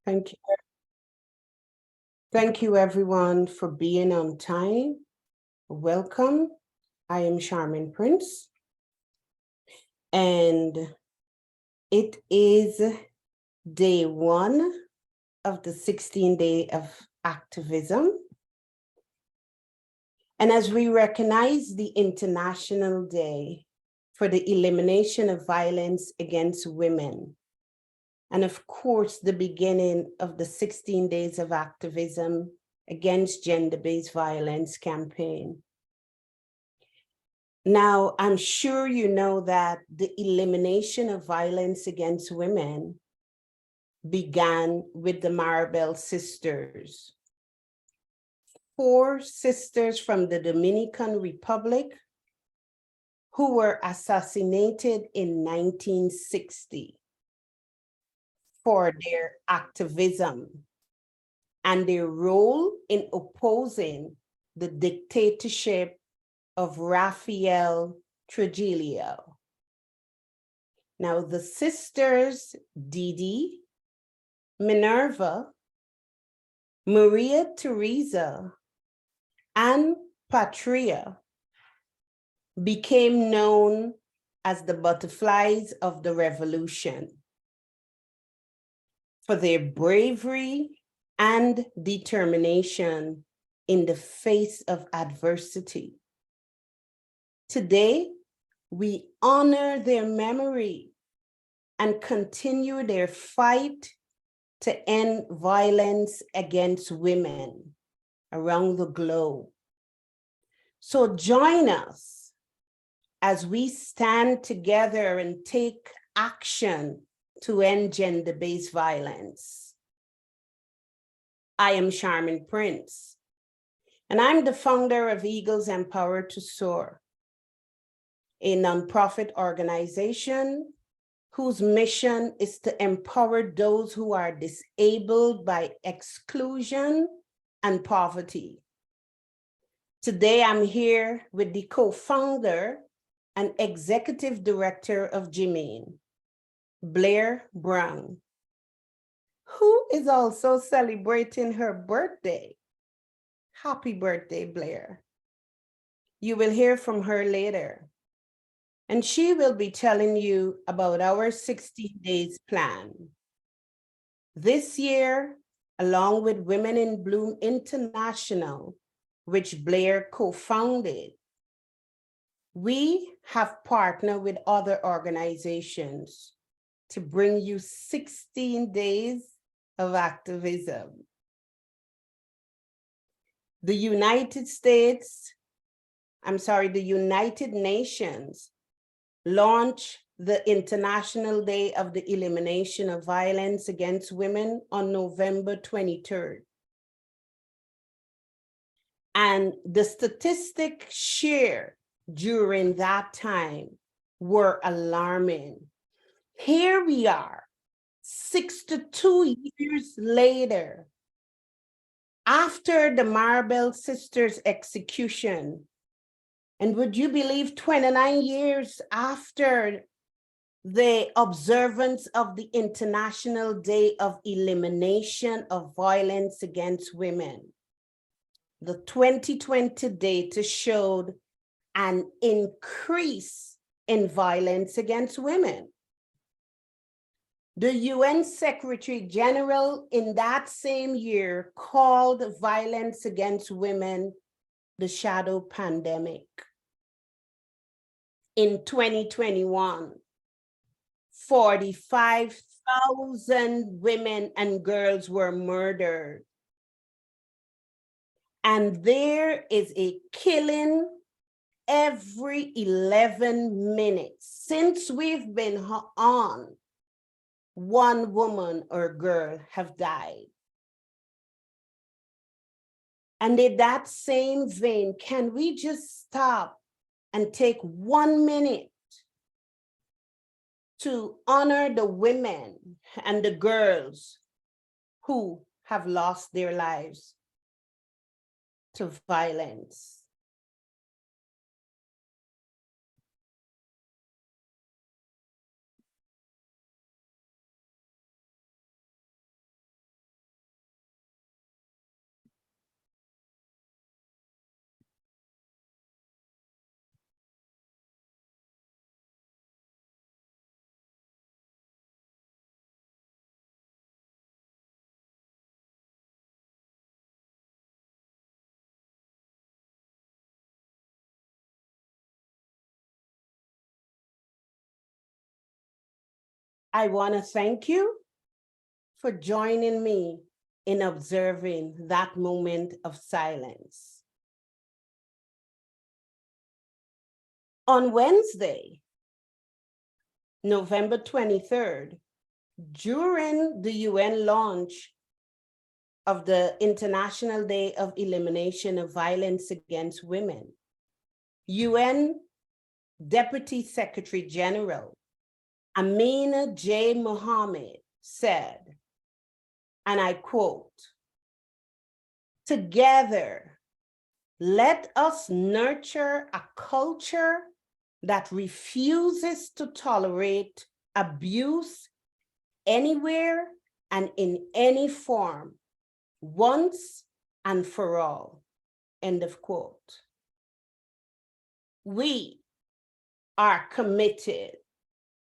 Thank you. Thank you everyone for being on time. Welcome. I am Charmin Prince. And it is day 1 of the 16 day of activism. And as we recognize the International Day for the elimination of violence against women, and of course, the beginning of the 16 days of activism against gender-based violence campaign. Now, I'm sure you know that the elimination of violence against women began with the Maribel sisters. 4 sisters from the Dominican Republic who were assassinated in 1960. For their activism and their role in opposing the dictatorship of Rafael Trujillo. Now, the sisters Didi, Minerva, Maria Teresa, and Patria became known as the butterflies of the revolution for their bravery and determination in the face of adversity. Today, we honor their memory and continue their fight to end violence against women around the globe. So join us as we stand together and take action to end gender-based violence. I am Charmin Prince, and I'm the founder of Eagles Empowered to Soar, a nonprofit organization whose mission is to empower those who are disabled by exclusion and poverty. Today, I'm here with the co-founder and executive director of Jimeen, Blair Brown, who is also celebrating her birthday. Happy birthday, Blair. You will hear from her later, and she will be telling you about our 16 days plan. This year, along with Women in Bloom International, which Blair co-founded, we have partnered with other organizations to bring you 16 days of activism. The United Nations launched the International Day of the Elimination of Violence Against Women on November 23rd. And the statistics shared during that time were alarming. Here we are, 62 years later, after the Maribel sisters' execution, and would you believe 29 years after the observance of the International Day of Elimination of Violence Against Women, the 2020 data showed an increase in violence against women. The UN Secretary General in that same year called violence against women the shadow pandemic. In 2021, 45,000 women and girls were murdered. And there is a killing every 11 minutes. Since we've been on, 1 woman or girl have died. And in that same vein, can we just stop and take 1 minute to honor the women and the girls who have lost their lives to violence? I want to thank you for joining me in observing that moment of silence. On Wednesday, November 23rd, during the UN launch of the International Day of Elimination of Violence Against Women, UN Deputy Secretary General Amina J. Mohammed said, and I quote, "Together, let us nurture a culture that refuses to tolerate abuse anywhere and in any form, once and for all," end of quote. We are committed,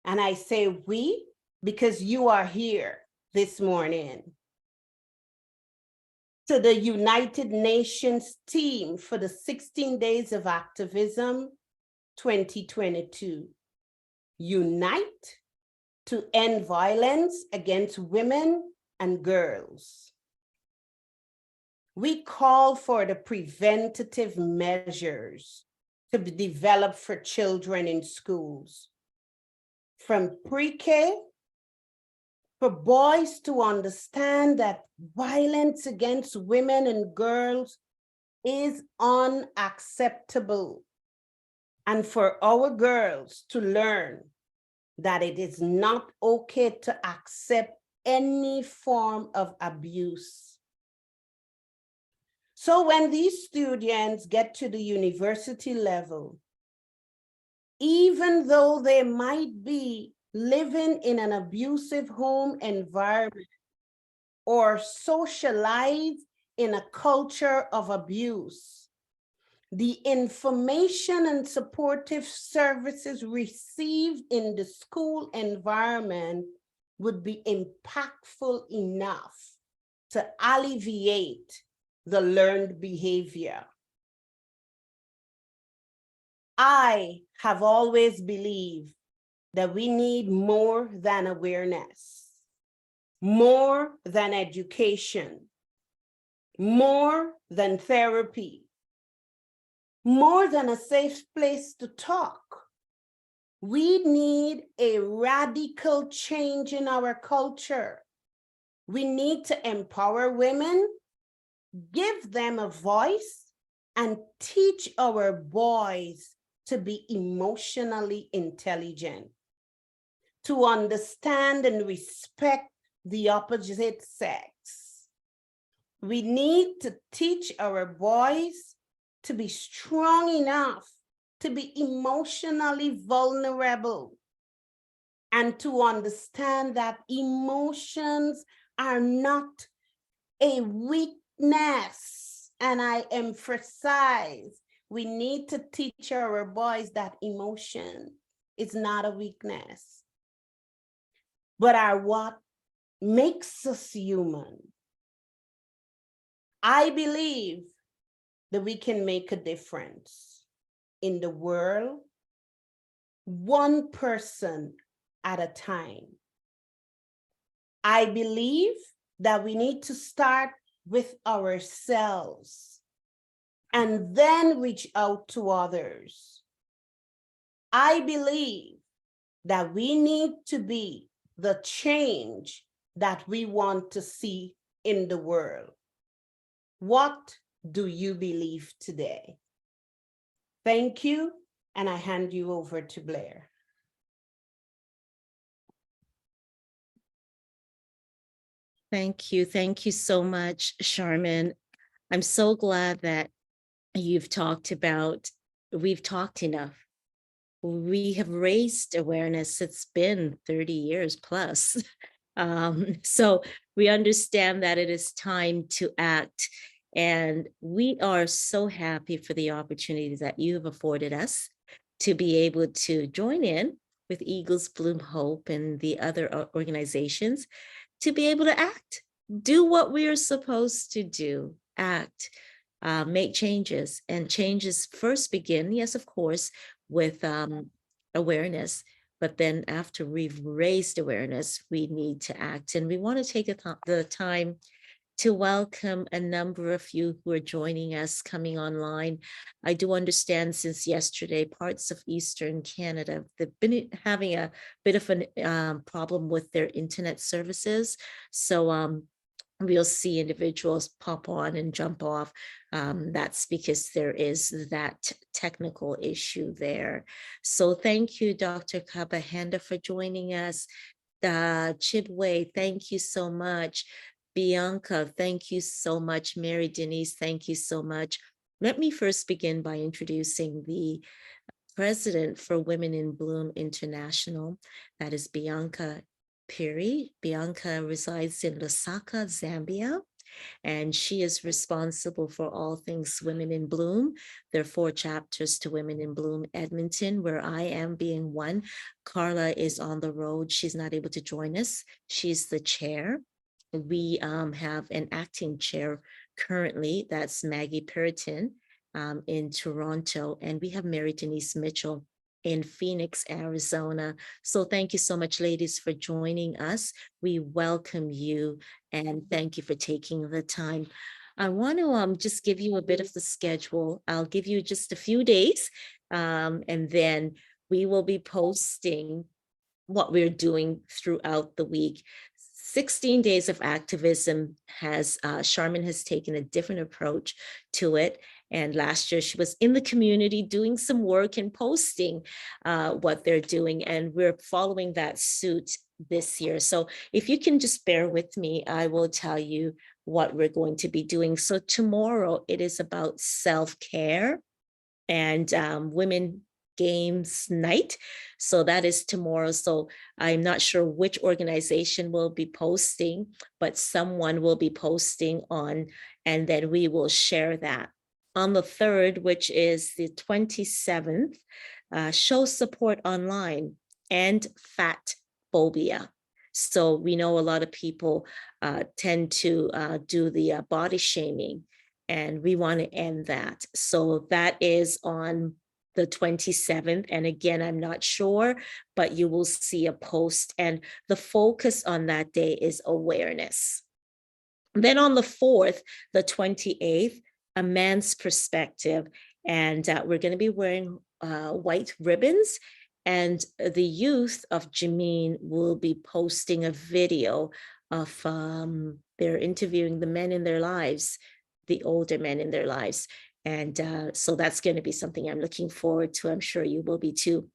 and I say we because you are here this morning, to the United Nations team for the 16 Days of Activism 2022. Unite to end violence against women and girls. We call for the preventative measures to be developed for children in schools, from pre-K, for boys to understand that violence against women and girls is unacceptable, and for our girls to learn that it is not okay to accept any form of abuse. So when these students get to the university level, even though they might be living in an abusive home environment or socialize in a culture of abuse, the information and supportive services received in the school environment would be impactful enough to alleviate the learned behavior. I have always believed that we need more than awareness, more than education, more than therapy, more than a safe place to talk. We need a radical change in our culture. We need to empower women, give them a voice, and teach our boys to be emotionally intelligent, to understand and respect the opposite sex. We need to teach our boys to be strong enough to be emotionally vulnerable, and to understand that emotions are not a weakness. And I emphasize, we need to teach our boys that emotion is not a weakness, but are what makes us human. I believe that we can make a difference in the world, one person at a time. I believe that we need to start with ourselves and then reach out to others. I believe that we need to be the change that we want to see in the world. What do you believe today? Thank you, and I hand you over to Blair. Thank you. Thank you so much, Charmin. I'm so glad that you've talked about, we've talked enough. We have raised awareness. It's been 30 years plus. So we understand that it is time to act. And we are so happy for the opportunities that you have afforded us to be able to join in with Eagles Bloom Hope and the other organizations to be able to act, do what we are supposed to do, act, make changes. And changes first begin, yes, of course, with awareness, But then after we've raised awareness, we need to act. And we want to take the time to welcome a number of you who are joining us coming online. I do understand since yesterday, parts of Eastern Canada, they've been having a bit of a problem with their internet services. So we'll see individuals pop on and jump off. That's because there is that technical issue there. So thank you, Dr. Kabahanda, for joining us. Chidway, thank you so much. Bianca, thank you so much. Mary Denise, thank you so much. Let me first begin by introducing the president for Women in Bloom International. That is Bianca Piri. Bianca resides in Lusaka, Zambia, and she is responsible for all things Women in Bloom. There are 4 chapters to Women in Bloom Edmonton, where I am being one. Carla is on the road. She's not able to join us. She's the chair. We have an acting chair currently, that's Maggie Periton in Toronto, and we have Mary Denise Mitchell in Phoenix, Arizona. So thank you so much, ladies, for joining us. We welcome you and thank you for taking the time. I want to just give you a bit of the schedule. I'll give you just a few days, and then we will be posting what we're doing throughout the week. 16 days of activism has, Charmin has taken a different approach to it. And last year she was in the community doing some work and posting what they're doing. And we're following that suit this year. So if you can just bear with me, I will tell you what we're going to be doing. So tomorrow it is about self-care and women games night. So that is tomorrow. So I'm not sure which organization will be posting, but someone will be posting on, and then we will share that. On the 3rd, which is the 27th, show support online and fat phobia. So we know a lot of people tend to do the body shaming, and we want to end that. So that is on the 27th. And again, I'm not sure, but you will see a post, and the focus on that day is awareness. Then on the 4th, the 28th, a man's perspective, and we're going to be wearing white ribbons, and the youth of Jameen will be posting a video of they're interviewing the men in their lives, the older men in their lives. And so that's going to be something I'm looking forward to. I'm sure you will be too.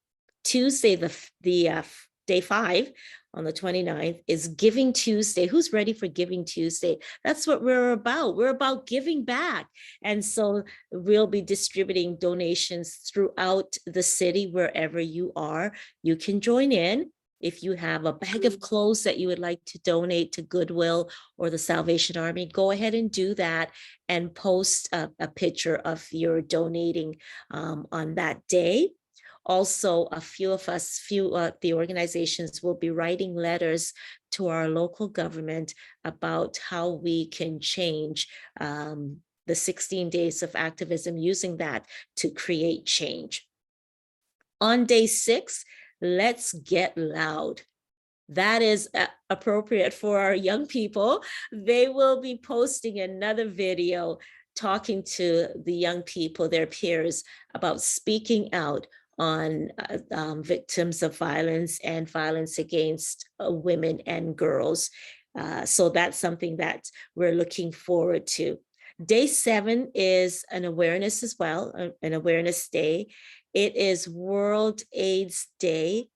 Tuesday, the day 5 on the 29th is Giving Tuesday. Who's ready for Giving Tuesday? That's what we're about. We're about giving back. And so we'll be distributing donations throughout the city, wherever you are. You can join in. If you have a bag of clothes that you would like to donate to Goodwill or the Salvation Army, go ahead and do that and post a picture of your donating on that day. Also, a few of us, the organizations will be writing letters to our local government about how we can change the 16 days of activism, using that to create change. On day 6, let's get loud. That is appropriate for our young people. They will be posting another video talking to the young people, their peers, about speaking out on victims of violence and violence against women and girls. So that's something that we're looking forward to. Day 7 is an awareness as well, an awareness day. It is World AIDS Day,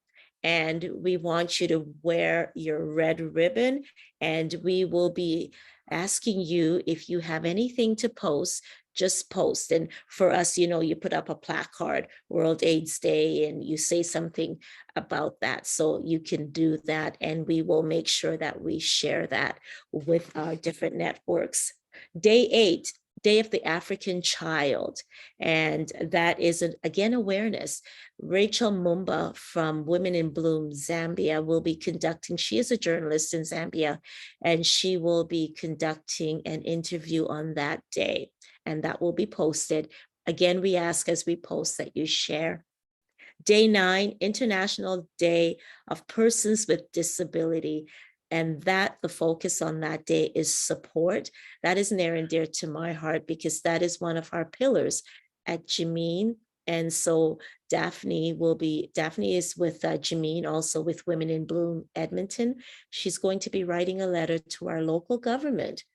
and we want you to wear your red ribbon, and we will be asking you if you have anything to post, just post. And for us, you put up a placard, World AIDS Day, and you say something about that. So you can do that, and we will make sure that we share that with our different networks. Day 8, Day of the African Child, and that is again awareness. Rachel Mumba from Women in Bloom Zambia will be conducting, she is a journalist in Zambia, and she will be conducting an interview on that day, and that will be posted. Again, we ask as we post that you share. Day 9, International Day of Persons with Disability. And that the focus on that day is support. That is near and dear to my heart because that is one of our pillars at Jameen. And so Daphne is with Jameen, also with Women in Bloom Edmonton. She's going to be writing a letter to our local government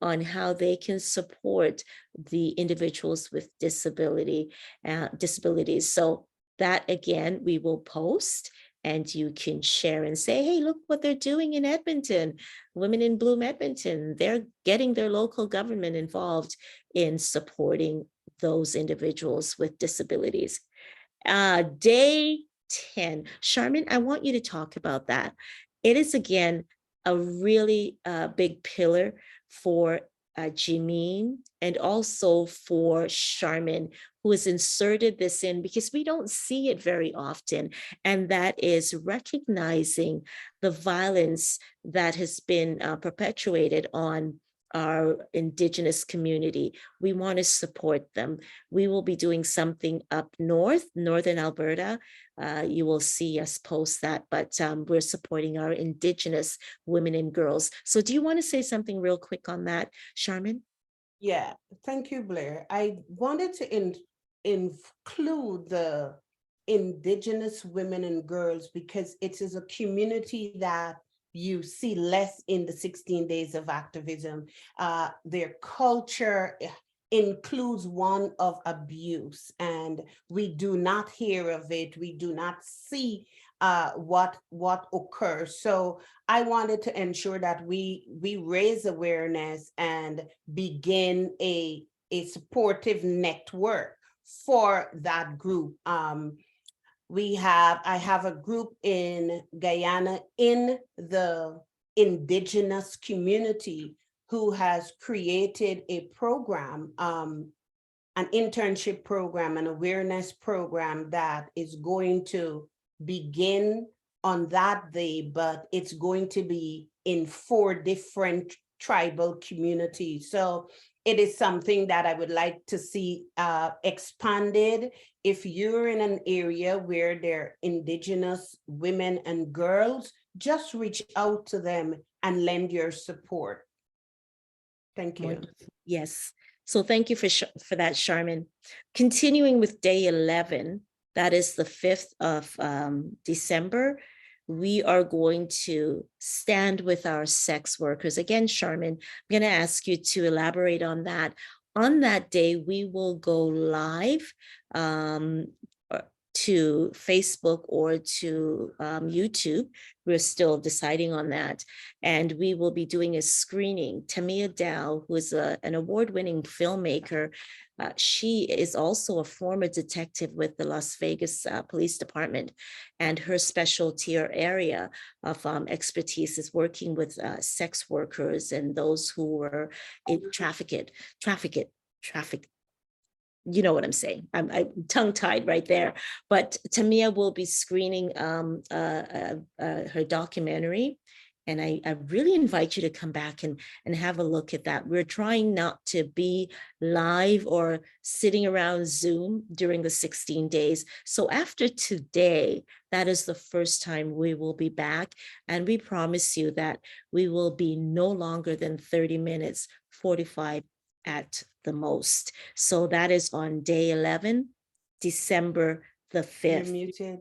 on how they can support the individuals with disabilities. So that again, we will post and you can share and say, hey, look what they're doing in Edmonton. Women in Bloom Edmonton, they're getting their local government involved in supporting those individuals with disabilities. Day 10, Charmin, I want you to talk about that. It is again a really big pillar for Jameen and also for Charmin, who has inserted this in because we don't see it very often. And that is recognizing the violence that has been perpetuated on our Indigenous community. We want to support them. We will be doing something up north, northern Alberta. You will see us post that, but we're supporting our Indigenous women and girls. So do you want to say something real quick on that, Charmin? Yeah, thank you, Blair. I wanted to include the Indigenous women and girls because it is a community that you see less in the 16 days of activism. Their culture includes one of abuse, and we do not hear of it. We do not see what occurs. So I wanted to ensure that we raise awareness and begin a supportive network for that group. I have a group in Guyana in the Indigenous community who has created a program, an internship program, an awareness program that is going to begin on that day, but it's going to be in 4 different tribal communities. So it is something that I would like to see expanded. If you're in an area where there are Indigenous women and girls, just reach out to them and lend your support. Thank you. Yes. So thank you for that, Charmin. Continuing with day 11, that is the 5th of December, we are going to stand with our sex workers. Again, Charmin, I'm going to ask you to elaborate on that. On that day, we will go live to Facebook or to YouTube. We're still deciding on that. And we will be doing a screening. Tamia Dow, who is an award-winning filmmaker, she is also a former detective with the Las Vegas Police Department. And her specialty or area of expertise is working with sex workers and those who were trafficked. You know what I'm saying. I'm tongue-tied right there. But Tamia will be screening her documentary. And I really invite you to come back and have a look at that. We're trying not to be live or sitting around Zoom during the 16 days. So after today, that is the first time we will be back. And we promise you that we will be no longer than 30 minutes, 45 at the most. So that is on day 11, December the 5th. You're muted.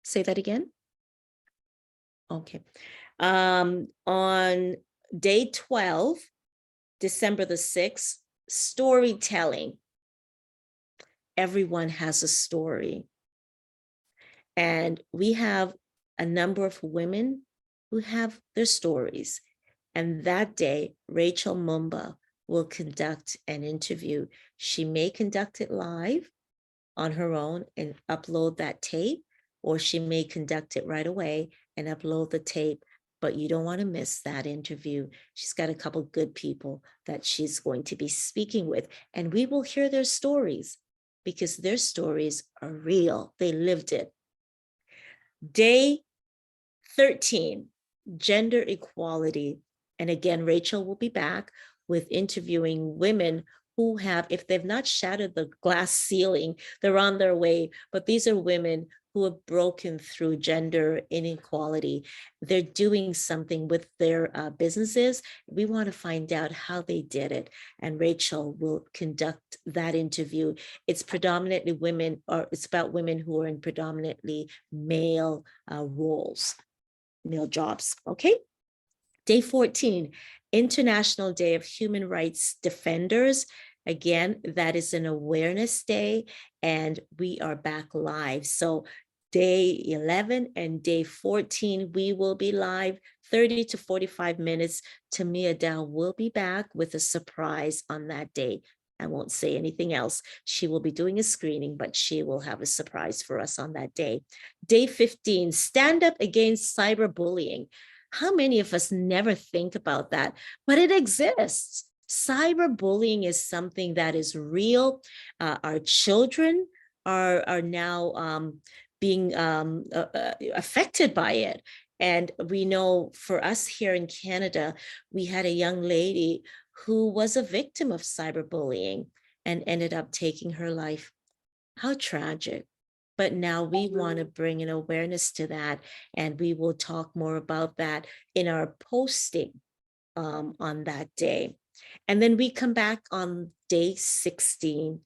Say that again. Okay. On day 12, December the 6th, storytelling. Everyone has a story. And we have a number of women who have their stories. And that day, Rachel Mumba will conduct an interview. She may conduct it live on her own and upload that tape, or she may conduct it right away and upload the tape, but you don't want to miss that interview. She's got a couple good people that she's going to be speaking with, and we will hear their stories because their stories are real. They lived it. Day 13, gender equality. And again, Rachel will be back with interviewing women who have, if they've not shattered the glass ceiling, they're on their way. But these are women who have broken through gender inequality. They're doing something with their businesses. We want to find out how they did it. And Rachel will conduct that interview. It's predominantly women, or it's about women who are in predominantly male roles, male jobs. Okay. Day 14, International Day of Human Rights Defenders. Again, that is an awareness day, and we are back live. So day 11 and day 14, we will be live 30 to 45 minutes. Tamia Dow will be back with a surprise on that day. I won't say anything else. She will be doing a screening, but she will have a surprise for us on that day. Day 15, Stand Up Against Cyberbullying. How many of us never think about that? But it exists. Cyberbullying is something that is real. Our children are now being affected by it. And we know for us here in Canada, we had a young lady who was a victim of cyberbullying and ended up taking her life. How tragic. But now we want to bring an awareness to that, and we will talk more about that in our posting on that day. And then we come back on day 16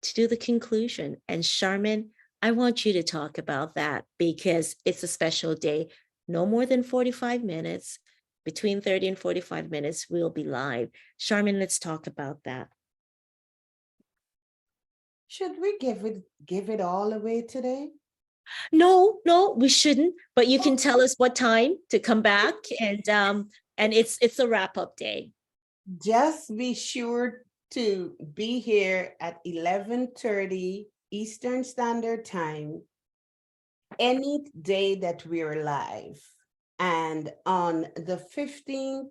to do the conclusion. And Charmin, I want you to talk about that because it's a special day. No more than 45 minutes. Between 30 and 45 minutes, we'll be live. Charmin, let's talk about that. Should we give it all away today? No, we shouldn't. But you can tell us what time to come back, and it's a wrap-up day. Just be sure to be here at 11:30 Eastern Standard Time any day that we're live. And on the 15th,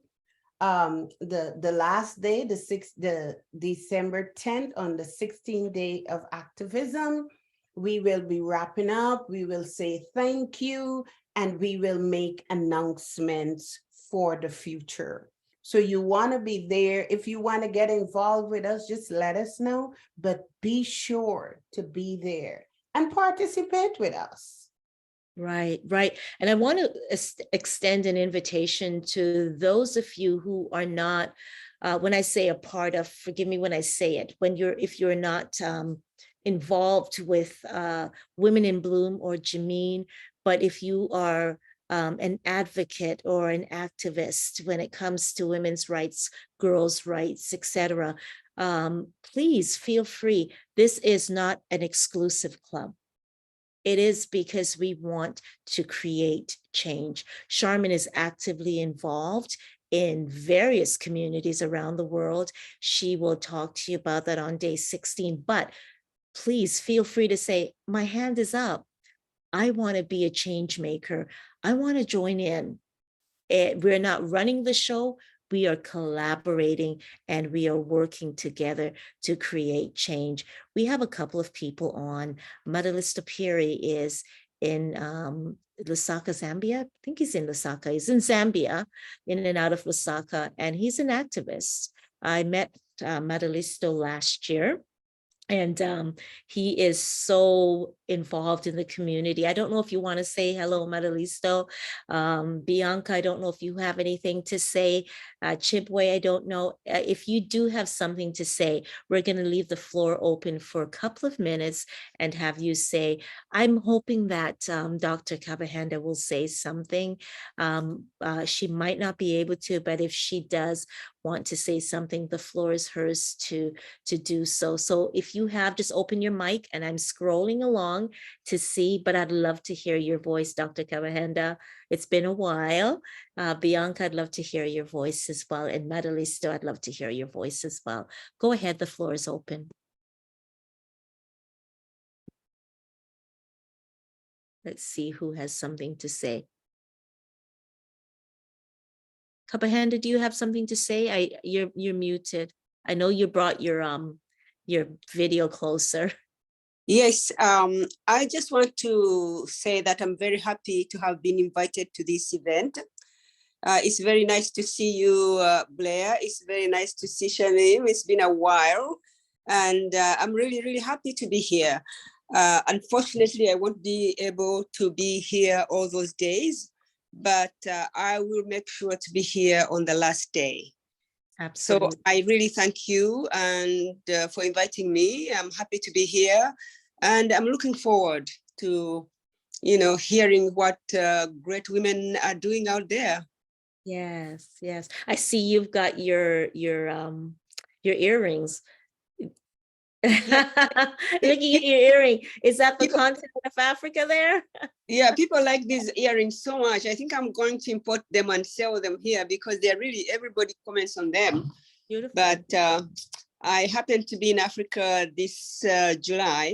the last day, the December 10th, on the 16th day of activism, we will be wrapping up. We will say thank you, and we will make announcements for the future. So you want to be there. If you want to get involved with us, just let us know, but be sure to be there and participate with us. Right. And I want to extend an invitation to those of you who are not, when I say a part of, forgive me when I say it, if you're not involved with Women in Bloom or Jameen, but if you are an advocate or an activist when it comes to women's rights, girls' rights, etc., please feel free. This is not an exclusive club. It is because we want to create change. Charmin is actively involved in various communities around the world. She will talk to you about that on day 16, but please feel free to say, my hand is up. I want to be a change maker. I want to join in. We're not running the show. We are collaborating and we are working together to create change. We have a couple of people on. Madalista Piri is in Lusaka, Zambia. I think he's in Lusaka. He's in Zambia, in and out of Lusaka, and he's an activist. I met Madalisto last year. And he is so involved in the community. I don't know if you want to say hello, Madalisto. Bianca, I don't know if you have anything to say. Chibwe, I don't know. If you do have something to say, we're going to leave the floor open for a couple of minutes and have you say. I'm hoping that Dr. Kabahanda will say something. She might not be able to, but if she does want to say something, the floor is hers to do so. So if you have, just open your mic, and I'm scrolling along to see, but I'd love to hear your voice, Dr. Kabahanda. It's been a while. Bianca, I'd love to hear your voice as well. And Madalisto, I'd love to hear your voice as well. Go ahead, the floor is open. Let's see who has something to say. Kabahanda, do you have something to say? You're muted. I know you brought your video closer. Yes, I just want to say that I'm very happy to have been invited to this event. It's very nice to see you, Blair. It's very nice to see Shanim. It's been a while. And I'm really, really happy to be here. Unfortunately, I won't be able to be here all those days, but I will make sure to be here on the last day. Absolutely. So I really thank you and for inviting me. I'm happy to be here, and I'm looking forward to, hearing what great women are doing out there. Yes, yes. I see you've got your earrings. Looking at your earring, is that the continent of Africa there? Yeah, people like these earrings so much. I think I'm going to import them and sell them here because they're really, everybody comments on them. Beautiful. But I happen to be in Africa this July,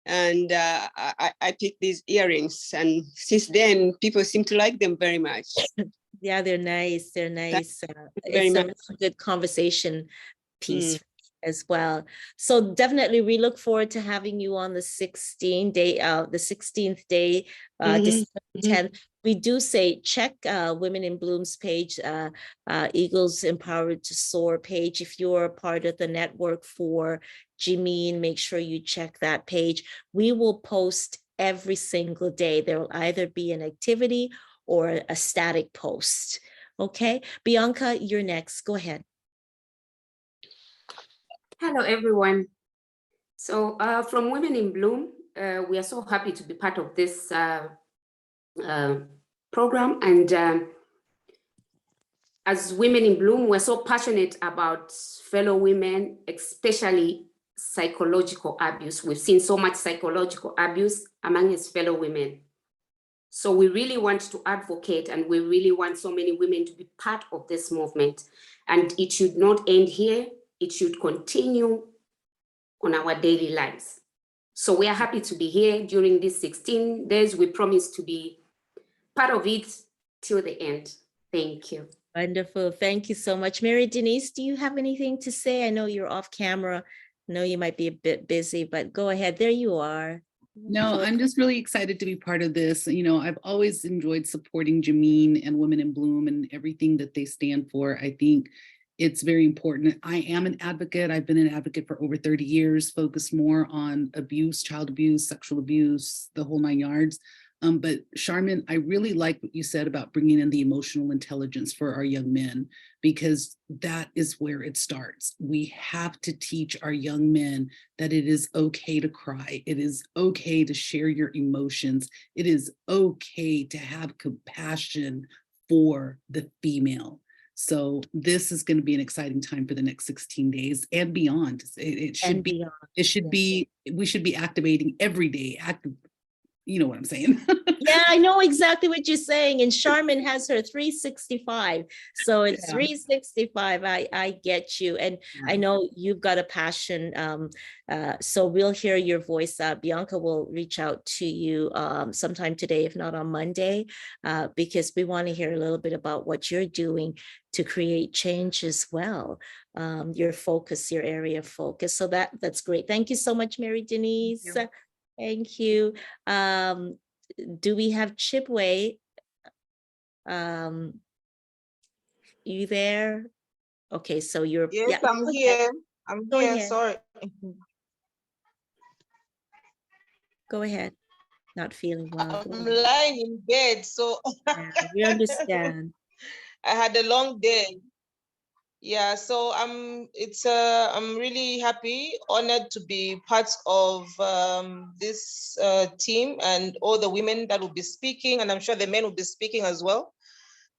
and I picked these earrings, and since then people seem to like them very much. Yeah, they're nice. They're nice. Very much. It's a good conversation piece as well. So definitely we look forward to having you on the 16th day, December 10th. We do say check Women in Bloom's page, Eagles Empowered to Soar page. If you're a part of the network for Jimeen, make sure you check that page. We will post every single day. There will either be an activity or a static post. Okay, Bianca, you're next. Go ahead. Hello, everyone. So from Women in Bloom, we are so happy to be part of this program. And as Women in Bloom, we're so passionate about fellow women, especially psychological abuse. We've seen so much psychological abuse among his fellow women. So we really want to advocate, and we really want so many women to be part of this movement. And it should not end here. It should continue on our daily lives. So we are happy to be here during these 16 days. We promise to be part of it till the end. Thank you. Wonderful. Thank you so much. Mary Denise, do you have anything to say? I know you're off camera. I know you might be a bit busy, but go ahead. There you are. No, I'm just really excited to be part of this. I've always enjoyed supporting Jimeen and Women in Bloom and everything that they stand for. I think it's very important. I am an advocate. I've been an advocate for over 30 years, focused more on abuse, child abuse, sexual abuse, the whole 9 yards. But Charmin, I really like what you said about bringing in the emotional intelligence for our young men, because that is where it starts. We have to teach our young men that it is okay to cry. It is okay to share your emotions. It is okay to have compassion for the female. So this is going to be an exciting time for the next 16 days and beyond. We should be activating every day. You know what I'm saying? Yeah, I know exactly what you're saying. And Charmin has her 365. So it's 365. I get you. And I know you've got a passion. So we'll hear your voice. Bianca will reach out to you sometime today, if not on Monday, because we want to hear a little bit about what you're doing to create change as well. Your focus, your area of focus. So that's great. Thank you so much, Mary Denise. Thank you. Do we have Chipway? You there? Okay, so you're— Yes, I'm here. I'm Go here. ahead. Sorry. Go ahead. Not feeling well. I'm lying in bed, so Yeah, we understand. I had a long day. Yeah, so I'm really happy, honored to be part of this team and all the women that will be speaking, and I'm sure the men will be speaking as well.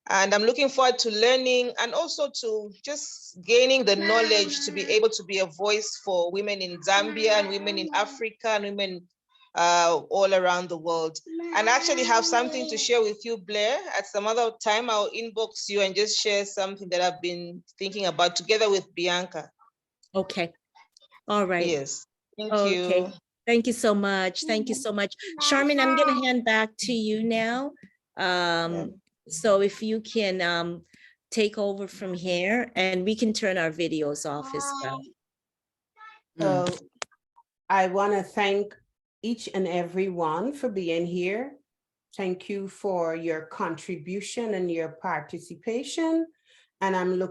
And I'm looking forward to learning and also to just gaining the knowledge to be able to be a voice for women in Zambia and women in Africa and women all around the world. And I actually have something to share with you, Blair. At some other time, I'll inbox you and just share something that I've been thinking about together with Bianca. Okay. All right. Yes. Thank Okay. you. Thank you so much. Thank you so much. Charmin, I'm going to hand back to you now. So if you can take over from here, and we can turn our videos off as well. So I want to thank each and every one for being here. Thank you for your contribution and your participation. And I'm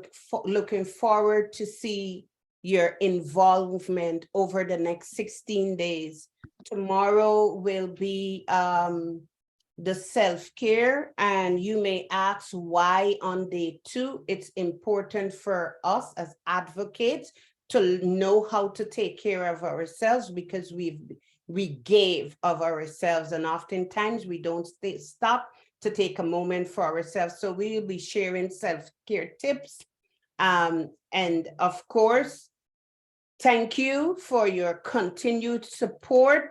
looking forward to see your involvement over the next 16 days. Tomorrow will be the self-care, and you may ask why on day 2. It's important for us as advocates to know how to take care of ourselves, because we gave of ourselves, and oftentimes we don't stop to take a moment for ourselves. So we will be sharing self-care tips. And of course, thank you for your continued support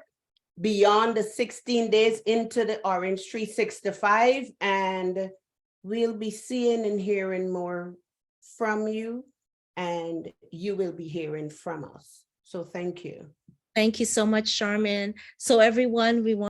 beyond the 16 days into the Orange 365. And we'll be seeing and hearing more from you, and you will be hearing from us. So thank you. Thank you so much, Charmin. So everyone, we want